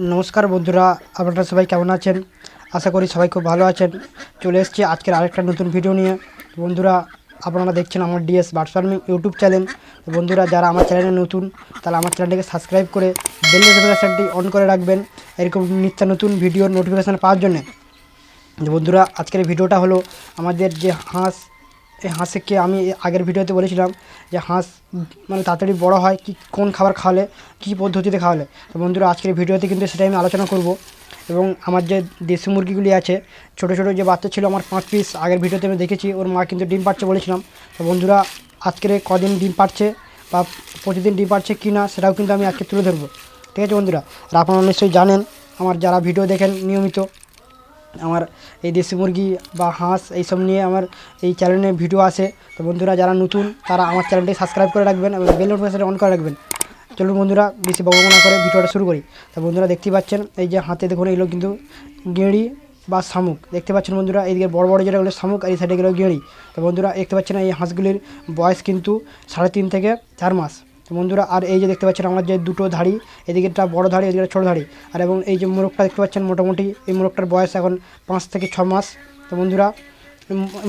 নমস্কার বন্ধুরা, আপনারা সবাই কেমন আছেন? আশা করি সবাই খুব ভালো আছেন। চলে এসেছি আজকের আরেকটা নতুন ভিডিও নিয়ে। বন্ধুরা, আপনারা দেখছেন আমার DS bird farming YouTube channel. বন্ধুরা, যারা আমার চ্যানেলে নতুন তারা আমার চ্যানেলটিকে সাবস্ক্রাইব করে বেল নোটিফিকেশানটি অন করে রাখবেন এরকম নিত্য নতুন ভিডিওর নোটিফিকেশান পাওয়ার জন্য। বন্ধুরা, আজকের ভিডিওটা হলো আমাদের যে হাঁস, এই হাঁসকে আমি আগের ভিডিওতে বলেছিলাম যে হাঁস মানে তাড়াতাড়ি বড় হয় কি কোন খাবার খাওয়ালে, কী পদ্ধতিতে খাওয়ালে। তো বন্ধুরা, আজকের ভিডিওতে কিন্তু সেটাই আমি আলোচনা করব। এবং আমার যে দেশি মুরগিগুলি আছে, ছোটো ছোটো যে বাচ্চা ছিল আমার 5 পিস, আগের ভিডিওতে আমি দেখেছি ওর মা কিন্তু ডিম পাড়ছে বলেছিলাম। তো বন্ধুরা, আজকের কদিন ডিম পাড়ছে বা প্রতিদিন ডিম পাড়ছে কি না সেটাও কিন্তু আমি আজকে তুলে ধরবো। ঠিক আছে বন্ধুরা, আর আপনারা নিশ্চয়ই জানেন আমার যারা ভিডিও দেখেন নিয়মিত, আমার এই দেশি মুরগি বা হাঁস এইসব নিয়ে আমার এই চ্যানেলে ভিডিও আসে। তো বন্ধুরা, যারা নতুন তারা আমার চ্যানেলটি সাবস্ক্রাইব করে রাখবেন এবং বেল নোটিফিকেশন অন করে রাখবেন। চলুন বন্ধুরা, বেশি বকবক না করে ভিডিওটা শুরু করি। তো বন্ধুরা, দেখতেই পাচ্ছেন এই যে হাতে দেখুন এগুলো কিন্তু গেঁড়ি বা শামুক। দেখতে পাচ্ছেন বন্ধুরা, এইদিকে বড় বড় যেটা হলো শামুক আর এই সাইডে গেলো গেঁড়ি। তো বন্ধুরা, দেখতে পাচ্ছেন এই হাঁসগুলির বয়স কিন্তু 3.5 থেকে 4 মাস। তো বন্ধুরা, আর এই যে দেখতে পাচ্ছেন আমার যে দুটো ধাড়ি, এদিকেটা বড় ধাড়ি, এদিকে ছোটো ধাড়ি। আর এবং এই যে মোরগটা দেখতে পাচ্ছেন, মোটামুটি এই মোরগটার বয়স এখন 5 থেকে 6 মাস। তো বন্ধুরা,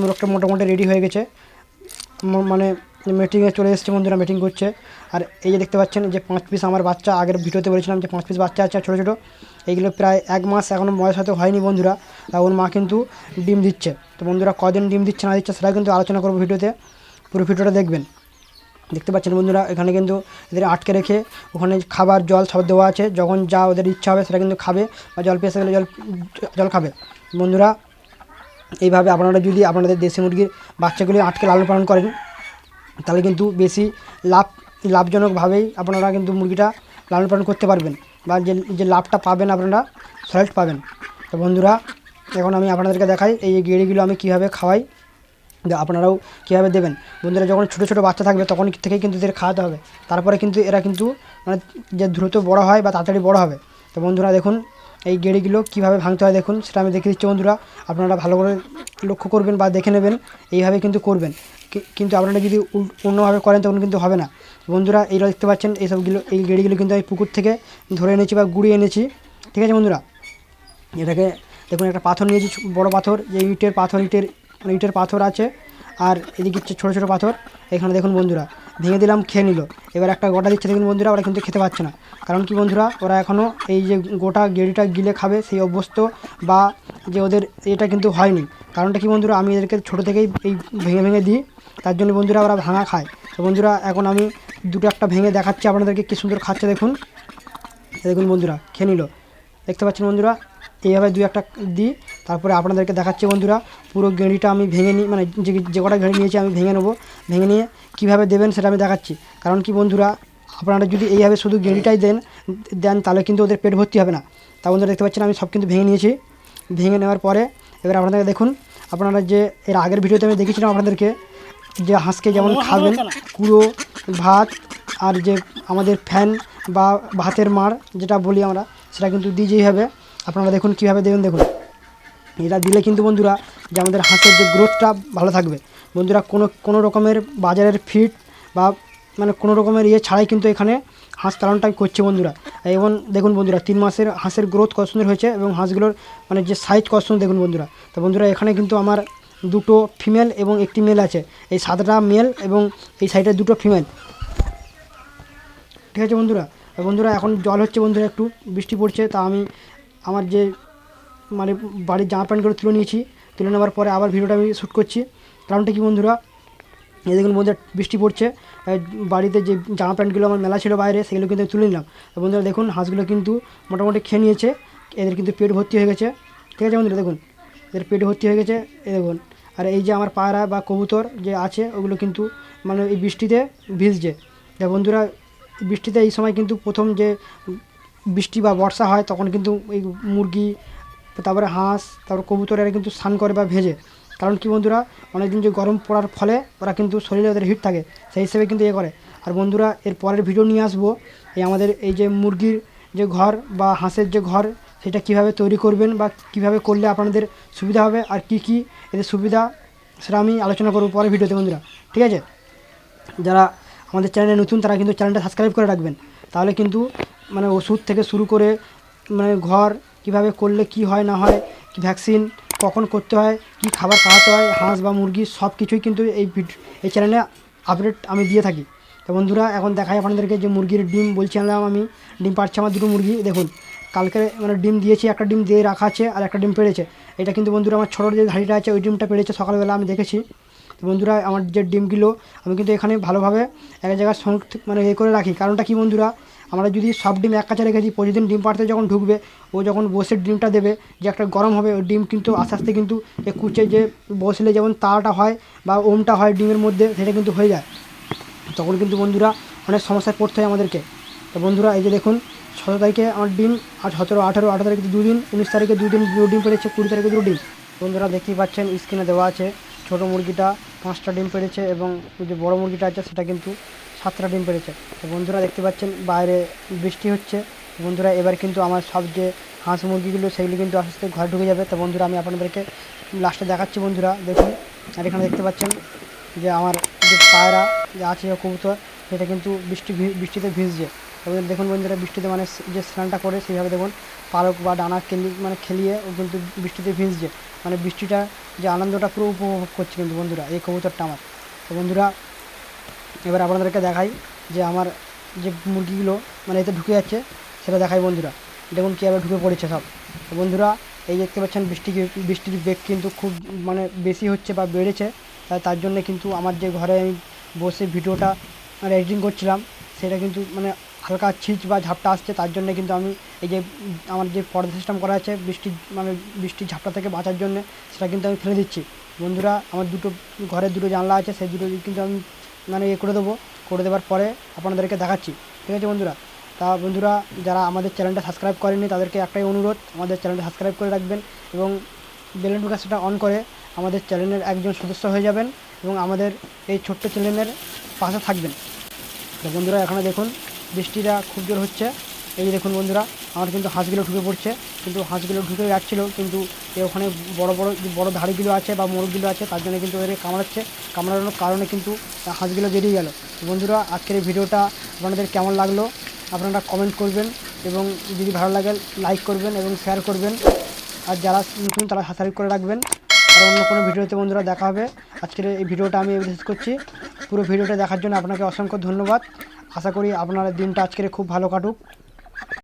মোরগটা মোটামুটি রেডি হয়ে গেছে, মানে মিটিংয়ে চলে এসেছে বন্ধুরা, মিটিং করছে। আর এই যে দেখতে পাচ্ছেন যে 5 পিস আমার বাচ্চা, আগের ভিডিওতে বলেছিলাম যে 5 পিস বাচ্চা আছে ছোটো ছোটো। এইগুলো প্রায় 1 মাস এখনও বয়স হয়তো হয়নি বন্ধুরা। ওর মা কিন্তু ডিম দিচ্ছে। তো বন্ধুরা, কদিন ডিম দিচ্ছে না দিচ্ছে সেটা কিন্তু আলোচনা করবো ভিডিওতে, পুরো ভিডিওটা দেখবেন। দেখতে পাচ্ছেন বন্ধুরা, এখানে কিন্তু এদের আটকে রেখে ওখানে খাবার জল সব দেওয়া আছে, যখন যা ওদের ইচ্ছা হবে সেটা কিন্তু খাবে, বা জল পেয়ে গেলে জল খাবে। বন্ধুরা, এইভাবে আপনারা যদি আপনাদের দেশি মুরগির বাচ্চাগুলি আটকে লালন পালন করেন তাহলে কিন্তু বেশি লাভজনকভাবেই আপনারা কিন্তু মুরগিটা লালন পালন করতে পারবেন, বা যে লাভটা পাবেন আপনারা সলিড পাবেন। তো বন্ধুরা, এখন আমি আপনাদেরকে দেখাই এই গেড়িগুলো আমি কীভাবে খাওয়াই, আপনারাও কীভাবে দেবেন। বন্ধুরা, যখন ছোটো ছোটো বাচ্চা থাকবে তখন থেকেই কিন্তু এদের খাওয়াতে হবে, তারপরে কিন্তু এরা কিন্তু মানে যে দ্রুত বড় হয় বা তাড়াতাড়ি বড় হবে। তো বন্ধুরা দেখুন এই গেড়িগুলো কীভাবে ভাঙতে হয় দেখুন, সেটা আমি দেখে দিচ্ছি বন্ধুরা। আপনারা ভালো করে লক্ষ্য করবেন বা দেখে নেবেন, এইভাবে কিন্তু করবেন। কিন্তু আপনারা যদি অন্যভাবে করেন তখন কিন্তু হবে না। বন্ধুরা, এইটা দেখতে পাচ্ছেন এই গেড়িগুলো কিন্তু আমি পুকুর থেকে ধরে এনেছি বা গুড়িয়ে এনেছি। ঠিক আছে বন্ধুরা, এটাকে দেখুন একটা পাথর নিয়েছি, বড় পাথর, যে ইটের পাথর আছে, আর এদিকে ছোটো ছোটো পাথর। এখানে দেখুন বন্ধুরা ভেঙে দিলাম, খেয়ে নিল। এবার একটা গোটা দিচ্ছে দেখুন বন্ধুরা, ওরা কিন্তু খেতে পাচ্ছে না। কারণ কি বন্ধুরা, ওরা এখনও এই যে গোটা গেড়িটা গিলে খাবে সেই অভ্যস্ত, বা যে ওদের এটা কিন্তু হয়নি। কারণটা কি বন্ধুরা, আমি এদেরকে ছোটো থেকেই এই ভেঙে ভেঙে দিই, তার জন্য বন্ধুরা ওরা ভাঙা খায়। তো বন্ধুরা, এখন আমি দুটো একটা ভেঙে দেখাচ্ছি আপনাদেরকে, কী সুন্দর খাচ্ছে দেখুন। দেখুন বন্ধুরা, খেয়ে নিল। দেখতে পাচ্ছেন বন্ধুরা, এইভাবে দুই একটা দিই, তারপরে আপনাদেরকে দেখাচ্ছি বন্ধুরা পুরো গেঁড়িটা আমি ভেঙে নিই, মানে যে কটা গেঁড়ি নিয়েছি আমি ভেঙে নেবো। ভেঙে নিয়ে কীভাবে দেবেন সেটা আমি দেখাচ্ছি। কারণ কি বন্ধুরা, আপনারা যদি এইভাবে শুধু গেঁড়িটাই দেন তাহলে কিন্তু ওদের পেট ভর্তি হবে না। তা বন্ধুরা, দেখতে পাচ্ছেন আমি সব কিন্তু ভেঙে নিয়েছি। ভেঙে নেওয়ার পরে এবার আপনাদেরকে দেখুন, আপনারা যে এর আগের ভিডিওতে আমি দেখিয়েছিলাম আপনাদেরকে যে হাঁসকে যেমন খাবেন কুড়ো ভাত, আর যে আমাদের ফ্যান বা ভাতের মাড় যেটা বলি আমরা, সেটা কিন্তু দিই যেইভাবে। আপনারা দেখুন কীভাবে দেবেন, দেখুন এটা দিলে কিন্তু বন্ধুরা যে আমাদের হাঁসের যে গ্রোথটা ভালো থাকবে। বন্ধুরা, কোনো রকমের বাজারের ফিড বা মানে কোনো রকমের ছাড়াই কিন্তু এখানে হাঁস পালনটা করছে বন্ধুরা। এবং দেখুন বন্ধুরা, 3 মাসের হাঁসের গ্রোথ কত সুন্দর হয়েছে, এবং হাঁসগুলোর মানে যে সাইজ কত সুন্দর দেখুন বন্ধুরা। তো বন্ধুরা, এখানে কিন্তু আমার দুটো ফিমেল এবং একটি মেল আছে, এই 7টা মেল এবং এই সাইডে দুটো ফিমেল। ঠিক আছে বন্ধুরা। বন্ধুরা, এখন জল হচ্ছে বন্ধুরা, একটু বৃষ্টি পড়ছে, তা আমি আমার যে মানে বাড়ির জামা প্যান্টগুলো তুলে নিয়েছি, তুলে নেওয়ার পরে আবার ভিডিওটা আমি শ্যুট করছি। কারণটা কি বন্ধুরা, এই দেখুন বন্ধুরা বৃষ্টি পড়ছে, বাড়িতে যে জামা প্যান্টগুলো আমার মেলা ছিল বাইরে সেগুলো কিন্তু তুলে নিলাম। বন্ধুরা দেখুন হাঁসগুলো কিন্তু মোটামুটি খেয়ে নিয়েছে, এদের কিন্তু পেট ভর্তি হয়ে গেছে। ঠিক আছে বন্ধুরা, দেখুন এদের পেট ভর্তি হয়ে গেছে, এই দেখুন। আর এই যে আমার পায়রা বা কবুতর যে আছে ওগুলো কিন্তু মানে এই বৃষ্টিতে ভিজছে। বন্ধুরা, বৃষ্টিতে এই সময় কিন্তু প্রথম যে বৃষ্টি বা বর্ষা হয় তখন কিন্তু এই মুরগি, তারপরে হাঁস, তারপরে কবুতর এরা কিন্তু স্নান করে বা ভেজে। কারণ কি বন্ধুরা, অনেকদিন যে গরম পড়ার ফলে ওরা কিন্তু শরীরে ওদের হিট থাকে, সেই হিসেবে কিন্তু করে। আর বন্ধুরা, এর পরের ভিডিও নিয়ে আসবো এই আমাদের এই যে মুরগির যে ঘর বা হাঁসের যে ঘর, সেটা কিভাবে তৈরি করবেন বা কিভাবে করলে আপনাদের সুবিধা হবে, আর কি কি এদের সুবিধা সেটা আমি আলোচনা করবো পরের ভিডিওতে বন্ধুরা। ঠিক আছে, যারা আমাদের চ্যানেলে নতুন তারা কিন্তু চ্যানেলটা সাবস্ক্রাইব করে রাখবেন, তাহলে কিন্তু মানে ওষুধ থেকে শুরু করে মানে ঘর কিভাবে করলে কি হয় না হয়, কি ভ্যাকসিন কখন করতে হয়, কি খাবার খাওয়াতে হয় হাঁস বা মুরগি, সব কিছুই কিন্তু এই চ্যানেলে আপডেট আমি দিয়ে থাকি। তো বন্ধুরা এখন দেখাই আপনাদেরকে যে মুরগির ডিম বলছিলাম, আমি ডিম পাড়ছে আমার দুটো মুরগি। দেখুন কালকে মানে ডিম দিয়েছি, একটা ডিম দিয়ে রাখা আছে আর একটা ডিম পেড়েছে। এটা কিন্তু বন্ধুরা আমার ছোটোর যে ধাড়িটা আছে ওই ডিমটা পেড়েছে সকালবেলা আমি দেখেছি। তো বন্ধুরা আমার যে ডিমগুলো আমি কিন্তু এখানে ভালোভাবে এক জায়গায় মানে করে রাখি। কারণটা কি বন্ধুরা, আমরা যদি সব ডিম এক কাছে রেখেছি, প্রতিদিন ডিম পাড়তে যখন ঢুকবে ও যখন বসে ডিমটা দেবে, যে একটা গরম হবে ওই ডিম কিন্তু আস্তে আস্তে কিন্তু কুচে যে বসলে যেমন তাড়াটা হয় বা ওমটা হয় ডিমের মধ্যে, সেটা কিন্তু হয়ে যায়। তখন কিন্তু বন্ধুরা অনেক সমস্যায় পড়তে হয় আমাদেরকে। তো বন্ধুরা এই যে দেখুন 17 তারিখে আমার ডিম, আর 17, 18, 18 তারিখে 2 দিন, 19 তারিখে 2 দিন 2 ডিম পেড়েছে, 20 তারিখে 2 ডিম। বন্ধুরা দেখতেই পাচ্ছেন স্ক্রিনে দেওয়া আছে, ছোটো মুরগিটা 5টা ডিম পেড়েছে এবং যে বড়ো মুরগিটা আছে সেটা কিন্তু 7টা ডিম পেড়েছে। তো বন্ধুরা দেখতে পাচ্ছেন বাইরে বৃষ্টি হচ্ছে। বন্ধুরা এবার কিন্তু আমার সব যে হাঁস মুরগিগুলো সেগুলো কিন্তু আস্তে আস্তে ঘরে ঢুকে যাবে। তো বন্ধুরা আমি আপনাদেরকে লাস্টে দেখাচ্ছি বন্ধুরা, দেখুন। আর এখানে দেখতে পাচ্ছেন যে আমার যে পায়রা যে আছে কবুতর, সেটা কিন্তু বৃষ্টিতে ভিজছে। এবং দেখুন বন্ধুরা বৃষ্টিতে মানে যে স্নানটা করে সেইভাবে দেখুন পালক বা ডানা খেলিয়ে ও কিন্তু বৃষ্টিতে ভিজছে, মানে বৃষ্টিটা যে আনন্দটা পুরো উপভোগ করছে কিন্তু বন্ধুরা এই কবুতরটা আমার। তো বন্ধুরা এবার আপনাদেরকে দেখাই যে আমার যে মুরগিগুলো মানে এতে ঢুকে যাচ্ছে সেটা দেখাই বন্ধুরা। দেখুন কীভাবে ঢুকে পড়েছে সব। তো বন্ধুরা এই দেখতে পাচ্ছেন বৃষ্টির বেগ কিন্তু খুব মানে বেশি হচ্ছে বা বেড়েছে। তার জন্য কিন্তু আমার যে ঘরে আমি বসে ভিডিওটা এডিটিং করছিলাম সেটা কিন্তু মানে হালকা ছিচ বা ঝাপটা আসছে। তার জন্য কিন্তু আমি এই যে আমার যে পর্দা সিস্টেম করা আছে বৃষ্টির ঝাপটা থেকে বাঁচার জন্য, সেটা কিন্তু আমি ফেলে দিচ্ছি। বন্ধুরা আমার ঘরের দুটো জানলা আছে, সেই দুটো কিন্তু আমি মানে করে দেবো, করে দেওয়ার পরে আপনাদেরকে দেখাচ্ছি, ঠিক আছে বন্ধুরা। তা বন্ধুরা যারা আমাদের চ্যানেলটা সাবস্ক্রাইব করেনি তাদেরকে একটাই অনুরোধ, আমাদের চ্যানেলটা সাবস্ক্রাইব করে রাখবেন এবং বেল নোটিফিকেশনটা অন করে আমাদের চ্যানেলের একজন সদস্য হয়ে যাবেন এবং আমাদের এই ছোট্ট চ্যানেলের পাশে থাকবেন। তো বন্ধুরা এখানে দেখুন বৃষ্টিটা খুব জোর হচ্ছে। এই যে দেখুন বন্ধুরা আমার কিন্তু হাঁসগুলো ঢুকে পড়ছে, কিন্তু হাঁসগুলো ঢুকে যাচ্ছিলো, কিন্তু ওখানে বড় ধাড়িগুলো আছে বা মোরগগুলো আছে, তার জন্য কিন্তু ওদেরকে কামড়ানোর কারণে কিন্তু হাঁসগুলো বেরিয়ে গেল। বন্ধুরা আজকের এই ভিডিওটা আপনাদের কেমন লাগলো আপনারা কমেন্ট করবেন এবং যদি ভালো লাগে লাইক করবেন এবং শেয়ার করবেন। আর যারা নতুন তারা সাবস্ক্রাইব করে রাখবেন। আর অন্য কোনো ভিডিওতে বন্ধুরা দেখা হবে। আজকের এই ভিডিওটা আমি শেষ করছি। পুরো ভিডিওটা দেখার জন্য আপনাকে অসংখ্য ধন্যবাদ। আশা করি আপনার দিনটা আজকের খুব ভালো কাটুক।